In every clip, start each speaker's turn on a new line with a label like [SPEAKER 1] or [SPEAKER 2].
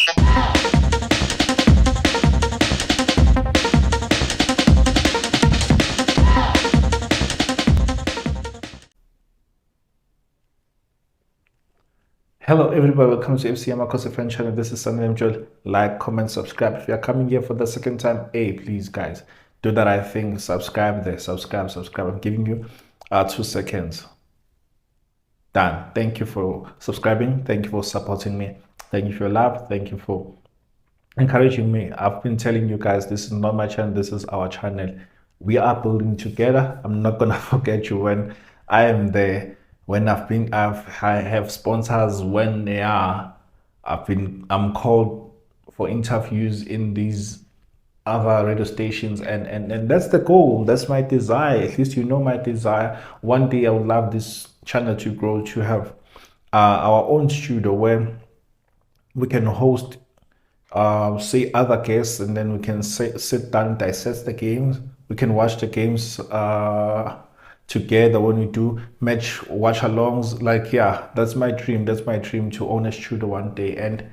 [SPEAKER 1] Hello everybody, welcome to FC Amakhosi fan channel. This is Sunny Joel. Like, comment, subscribe. If you are coming here for the second time, hey, please guys, do that right thing. Subscribe there. Subscribe. I'm giving you 2 seconds. Done. Thank you for subscribing. Thank you for supporting me. Thank you for your love. Thank you for encouraging me. I've been telling you guys, this is not my channel, this is our channel. We are building together. I'm not gonna forget you when I am there, when I have sponsors, when they are I'm called for interviews in these other radio stations, and that's the goal. That's my desire. At least you know my desire. One day I would love this channel to grow, to have our own studio where we can host see other guests, and then we can sit down, dissect the games. We can watch the games together when we do match watch alongs. Like, yeah, that's my dream. That's my dream, to own a studio one day. And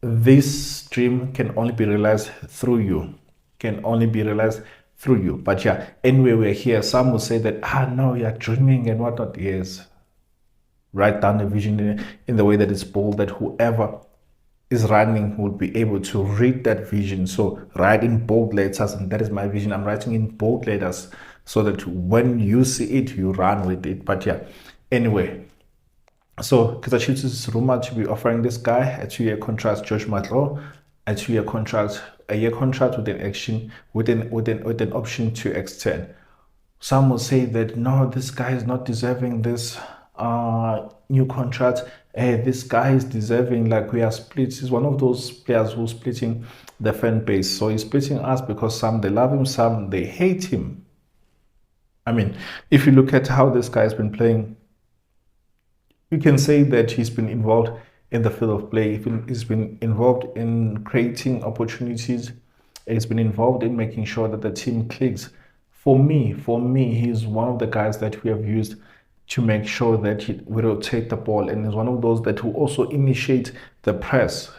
[SPEAKER 1] this dream can only be realized through you. Can only be realized through you. But yeah, anyway, we're here. Some will say that, no, you're dreaming and whatnot. Yes. Write down the vision in the way that it's bold, that whoever is running will be able to read that vision. So write in bold letters, and that is my vision. I'm writing in bold letters so that when you see it, you run with it. But yeah, anyway, so Kaizer Chiefs is rumored to be offering this guy a 2-year contract, George Matlou, a 2-year contract, a year contract with an action, with an option to extend. Some will say that no, this guy is not deserving this new contract. Hey, this guy is deserving. Like, we are split. He's one of those players who's splitting the fan base. So he's splitting us because some they love him, some they hate him. I mean, if you look at how this guy has been playing, you can say that he's been involved in the field of play. He's been involved in creating opportunities. He's been involved in making sure that the team clicks. For me, he's one of the guys that we have used to make sure that we rotate the ball, and is one of those that will also initiate the press.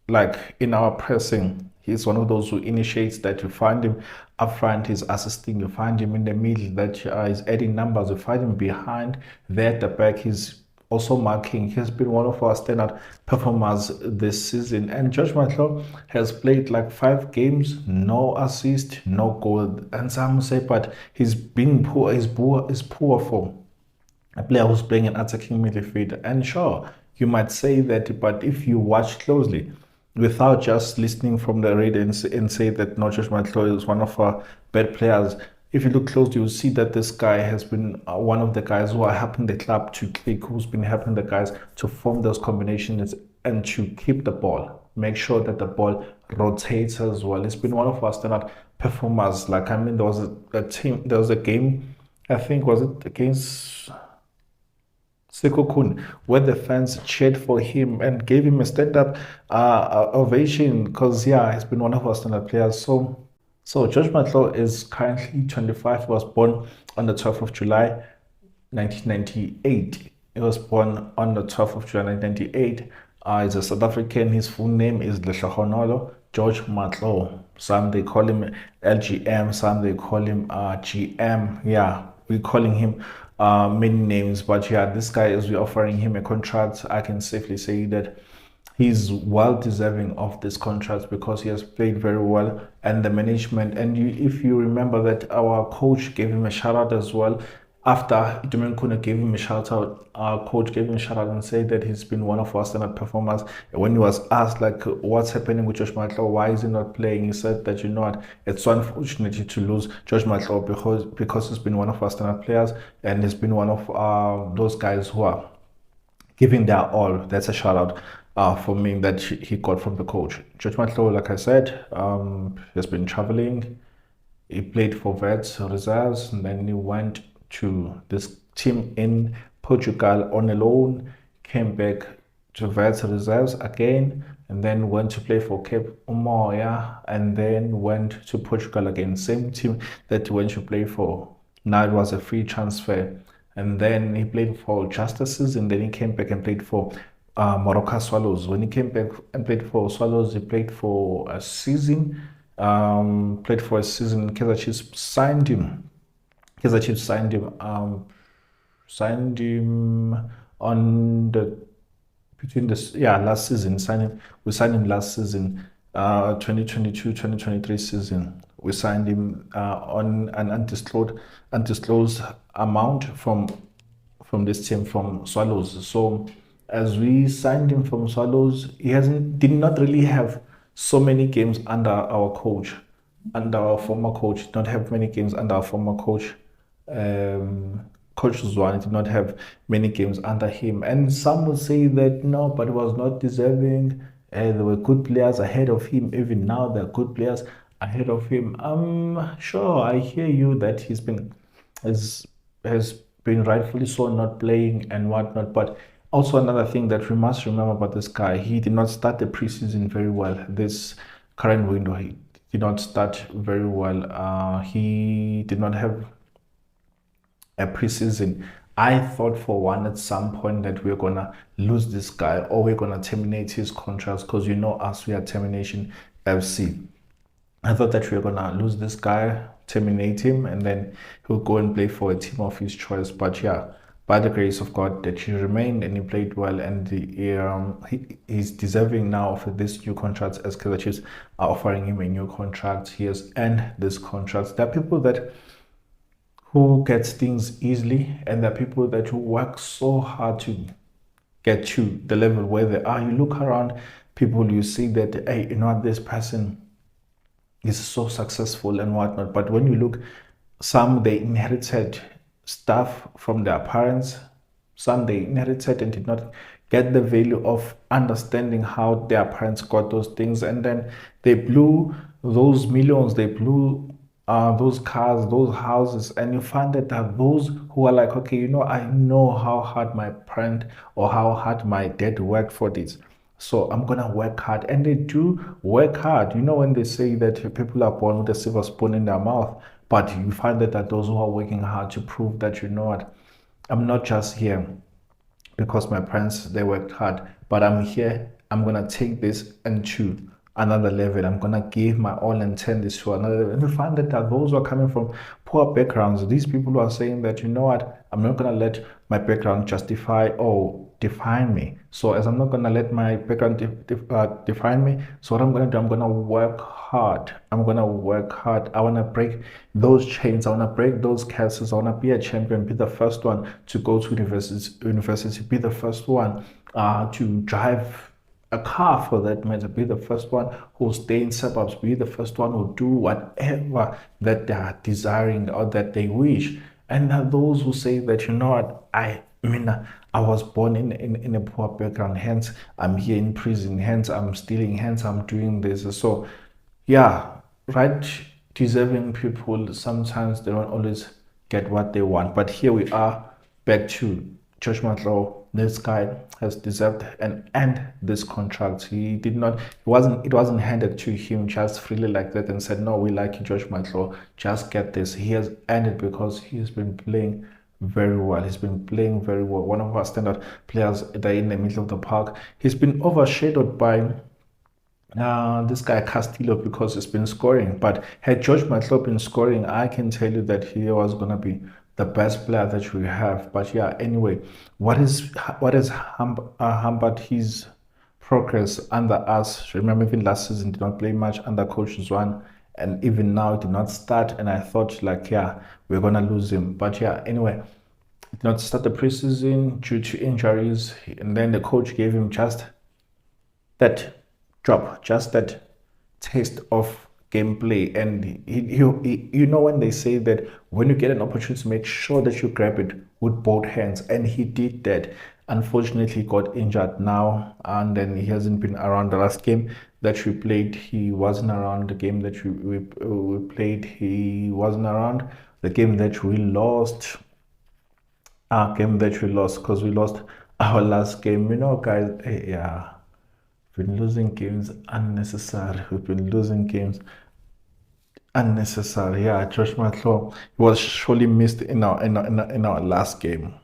[SPEAKER 1] Like in our pressing, he's one of those who initiates that. You find him up front, he's assisting. You find him in the middle, that is adding numbers. You find him behind there at the back, he's also marking. He has been one of our standout performers this season. And George Matlou has played like 5 games, no assist, no goal. And some say, but he's been poor. He's poor form. A player who's playing an attacking midfield. And sure, you might say that, but if you watch closely, without just listening from the radio and say that no, George Matlou is one of our bad players, if you look closely, you'll see that this guy has been one of the guys who are helping the club to click, who's been helping the guys to form those combinations and to keep the ball, make sure that the ball rotates as well. It's been one of our standard performers. Like, I mean, there was a game, I think, was it against Sekokun, where the fans cheered for him and gave him a stand-up ovation, because yeah, he's been one of our standard players. So George Matlou is currently 25. He was born on the 12th of July 1998. He was born on the 12th of July 1998. He's a South African. His full name is Lehlohonolo George Matlou. Some they call him LGM, some they call him GM. Yeah, we're calling him many names, but yeah, this guy, as we're offering him a contract, I can safely say that he's well deserving of this contract because he has played very well, and the management, and if you remember that our coach gave him a shout out as well. After Itumen Kuna gave him a shout out, our coach gave him a shout out and said that he's been one of our standard performers. When he was asked, like, what's happening with George Matlou, why is he not playing, he said that, you know what, it's so unfortunate to lose George Matlou because he's been one of our standard players, and he's been one of those guys who are giving their all. That's a shout out for me that he got from the coach. George Matlou, like I said, has been traveling. He played for Vets reserves, and then he went to this team in Portugal on a loan, came back to Vets reserves again, and then went to play for Cape Umoya, and then went to Portugal again. Same team that he went to play for. Now it was a free transfer. And then he played for just a season, then he came back and played for Morocco Swallows. When he came back and played for Swallows, he played for a season. Played for a season. Kaizer Chiefs signed him. Kaizer Chiefs signed him on the between this, yeah, last season. We signed him last season, 2022-2023 season. We signed him on an undisclosed amount from this team, from Swallows. So as we signed him from Swallows, he hasn't did not really have so many games under our coach, under our former coach. Did not have many games under our former coach. Coach Zwane did not have many games under him. And some will say that no, but he was not deserving. There were good players ahead of him. Even now, there are good players ahead of him. Sure, I hear you that has has been rightfully so not playing and whatnot. But also another thing that we must remember about this guy, he did not start the preseason very well. This current window, he did not start very well. He did not have a preseason. I thought for one at some point that we're gonna lose this guy or we're gonna terminate his contract because you know us, we are termination FC. I thought that we were gonna lose this guy, terminate him, and then he'll go and play for a team of his choice. But yeah, by the grace of God, that he remained and he played well, and he's deserving now of this new contract as Kaizer Chiefs are offering him a new contract. He has earned this contract. There are people that who gets things easily, and there are people that who work so hard to get to the level where they are. You look around people, you see that, hey, you know what, this person is so successful and whatnot. But when you look, some they inherited stuff from their parents, some they inherited and did not get the value of understanding how their parents got those things, and then they blew those millions, they blew those cars, those houses, and you find that there are those who are like, okay, you know, I know how hard my parent or how hard my dad worked for this. So I'm gonna work hard, and they do work hard. You know, when they say that people are born with a silver spoon in their mouth, but you find that there are those who are working hard to prove that, you know what, I'm not just here because my parents they worked hard, but I'm here. I'm gonna take this and to another level. I'm gonna give my all and turn this to another level. And we find that those who are coming from poor backgrounds, these people who are saying that, you know what, I'm not gonna let my background justify or define me. So as I'm not gonna let my background define me, so what I'm gonna do, I'm gonna work hard. I'm gonna work hard. I wanna break those chains. I wanna break those curses. I wanna be a champion. Be the first one to go to university. Be the first one to drive a car, for that matter. Be the first one who'll stay in suburbs. Be the first one who'll do whatever that they are desiring or that they wish. And those who say that, you know what, I mean, I was born in a poor background, hence I'm here in prison, hence I'm stealing, hence I'm doing this. So, yeah, right, deserving people, sometimes they don't always get what they want. But here we are back to Josh Matlou. This guy has deserved and this contract. He did not, it wasn't handed to him just freely like that and said, no, we like you, Josh Matlou, just get this. He has earned it because he's been playing very well. He's been playing very well. One of our standout players there in the middle of the park. He's been overshadowed by this guy Castillo because he's been scoring. But had George Matlou been scoring, I can tell you that he was gonna be the best player that we have. But yeah, anyway, what has hampered his progress under us? Remember, even last season did not play much under Coach Zwane, and even now did not start. And I thought like, yeah, we're gonna lose him. But yeah, anyway, did not start the preseason due to injuries, and then the coach gave him just that drop, just that taste of gameplay. And you know, when they say that when you get an opportunity, make sure that you grab it with both hands, and he did that. Unfortunately, he got injured now, and then he hasn't been around. The last game that we played, he wasn't around. The game that we played, he wasn't around. The game that we lost, because we lost our last game. You know, guys, yeah, we've been losing games unnecessary. We've been losing games unnecessary. Yeah, Josh Matlou was surely missed in our last game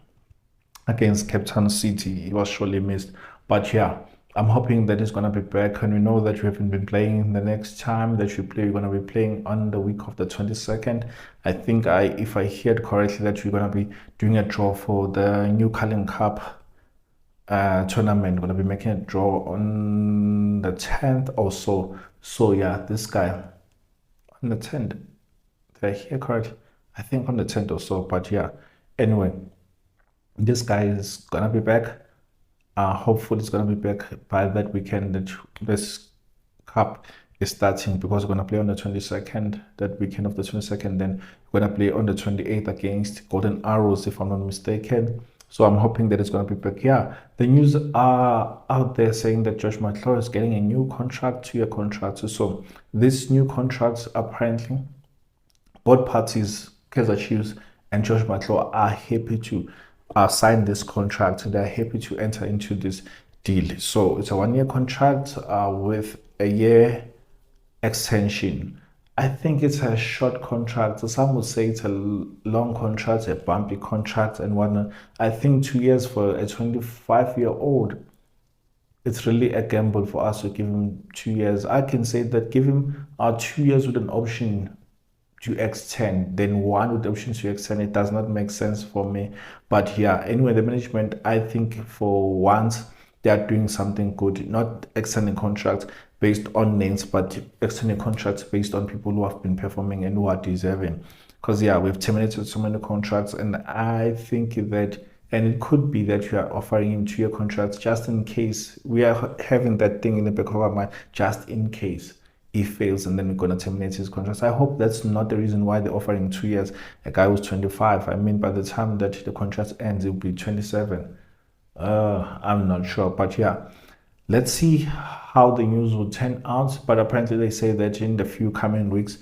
[SPEAKER 1] against Cape Town City. He was surely missed. But yeah, I'm hoping that he's gonna be back, and we know that we haven't been playing. The next time that we play, we're gonna be playing on the week of the 22nd. I think if I heard correctly, that we're gonna be doing a draw for the New Carling Cup tournament. We're gonna be making a draw on the 10th or so. So yeah, this guy on the 10th. Did I hear correctly? I think on the 10th or so. But yeah, anyway, this guy is gonna be back. Hopefully, it's gonna be back by that weekend that this cup is starting, because we're gonna play on the 22nd. That weekend of the 22nd, then we're gonna play on the 28th against Golden Arrows, if I'm not mistaken. So I'm hoping that it's gonna be back. Yeah, the news are out there saying that Josh Matlou is getting a new contract, 2-year contract. So this new contracts, apparently both parties, Kaizer Chiefs and Josh Matlou, are happy to sign this contract. They're happy to enter into this deal. So it's a 1-year contract with a year extension. I think it's a short contract. Some would say it's a long contract, a bumpy contract, and whatnot. I think 2 years for a 25-year-old, it's really a gamble for us to give him 2 years. I can say that give him 2 years with an option to extend, then one with the option to extend. It does not make sense for me. But yeah, anyway, the management, I think for once, they are doing something good, not extending contracts based on names, but extending contracts based on people who have been performing and who are deserving. Because yeah, we've terminated so many contracts, and I think that, and it could be that you are offering him 2-year contracts just in case. We are having that thing in the back of our mind, just in case he fails, and then we're going to terminate his contract. I hope that's not the reason why they're offering 2 years. A guy who's 25. I mean, by the time that the contract ends, it will be 27. I'm not sure, but yeah, let's see how the news will turn out. But apparently, they say that in the few coming weeks,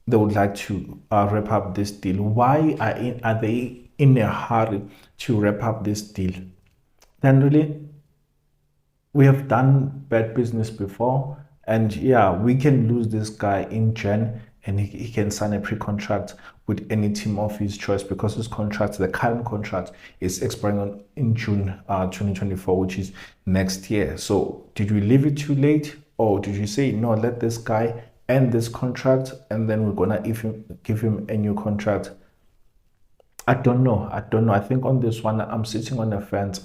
[SPEAKER 1] they would like to wrap up this deal. Why are they in a hurry to wrap up this deal? Then really, we have done bad business before, and yeah, we can lose this guy in Jan, and he can sign a pre-contract with any team of his choice, because his contract, the current contract, is expiring in June 2024, which is next year. So did we leave it too late, or did you say no, let this guy end this contract and then we're gonna give him a new contract? I don't know. I think on this one, I'm sitting on the fence.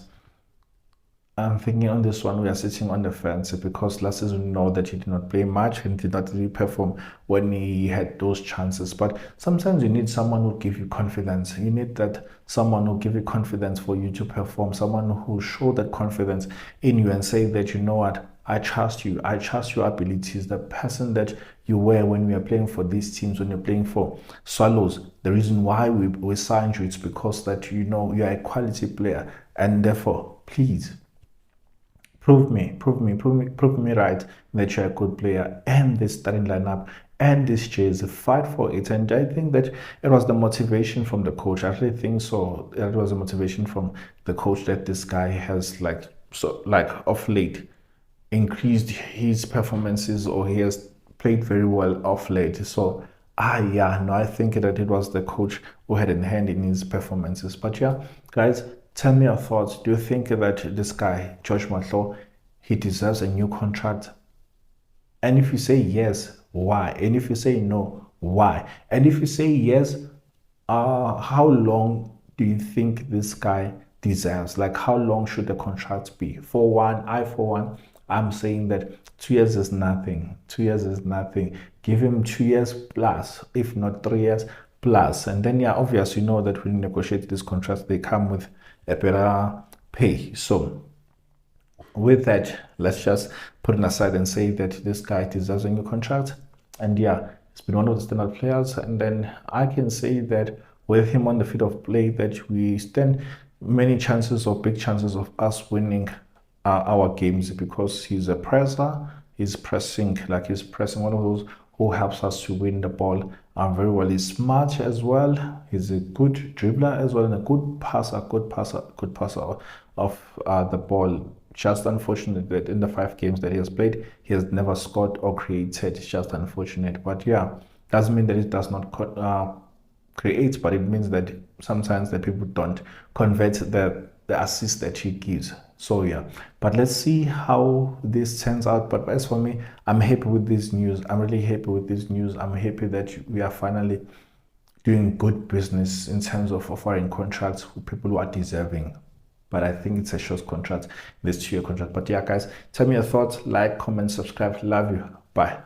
[SPEAKER 1] I'm thinking on this one, we are sitting on the fence, because last season we know that he did not play much and did not really perform when he had those chances. But sometimes you need someone who give you confidence. You need that someone who give you confidence for you to perform, someone who show that confidence in you and say that, you know what, I trust you. I trust your abilities. The person that you were when we are playing for these teams, when you're playing for Swallows, the reason why we signed you, it's because that, you know, you are a quality player, and therefore, please prove me right that you're a good player, and this starting lineup and this jersey, fight for it. And I think that it was the motivation from the coach. I really think so. It was a motivation from the coach that this guy has, like of late, increased his performances, or he has played very well of late. So yeah, no, I think that it was the coach who had a hand in his performances. But yeah, guys, tell me your thoughts. Do you think that this guy, George Matlou, he deserves a new contract? And if you say yes, why? And if you say no, why? And if you say yes, how long do you think this guy deserves? Like, how long should the contract be? For one, I'm saying that 2 years is nothing. 2 years is nothing. Give him 2 years plus, if not 3 years plus. And then, yeah, obviously, you know that when you negotiate these contracts, they come with a better pay. So with that, let's just put it aside and say that this guy deserves a new contract. And yeah, he's been one of the standard players. And then I can say that with him on the field of play, that we stand many chances, or big chances, of us winning our games, because he's a presser. He's pressing, one of those who helps us to win the ball very well. He's smart as well. He's a good dribbler as well, and a good passer of the ball. Just unfortunate that in the 5 games that he has played, he has never scored or created. It's just unfortunate. But yeah, doesn't mean that it does not create, but it means that sometimes the people don't convert the assist that he gives. So yeah, but let's see how this turns out. But as for me, I'm happy with this news. I'm really happy with this news. I'm happy that we are finally doing good business in terms of offering contracts with people who are deserving. But I think it's a short contract, this 2-year contract. But yeah, guys, tell me your thoughts, like, comment, subscribe. Love you. Bye.